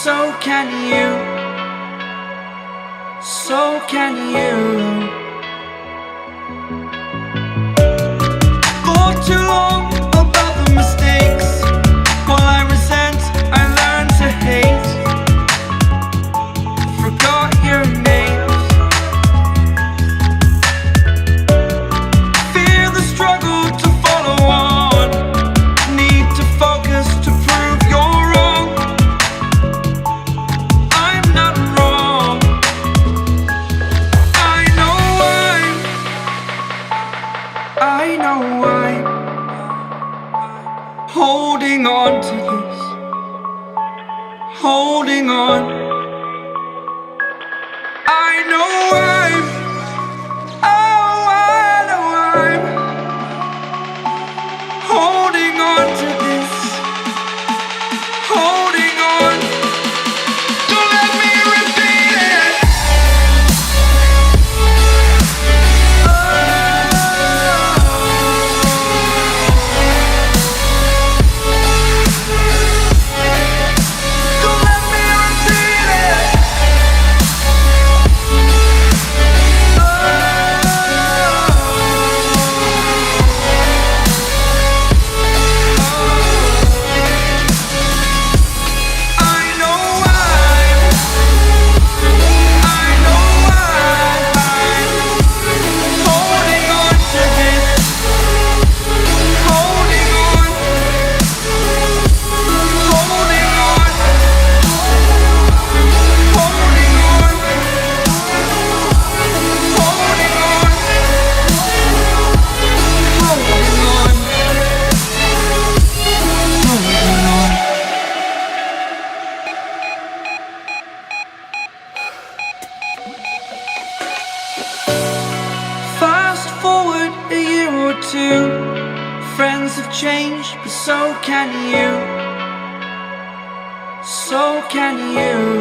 so can you. So can you. For too long about the mistakes, while I resent, I learned to hate. Forgot your names. Fear the struggle to follow on. Need to focus to prove you're wrong. I'm not wrong. I know I'm holding on to this. Holding on. I know I'm holding on to this. Holding on. Don't let me repeat it. Don't let me repeat it. Fast forward a year or two, friends have changed, but so can you. So can you.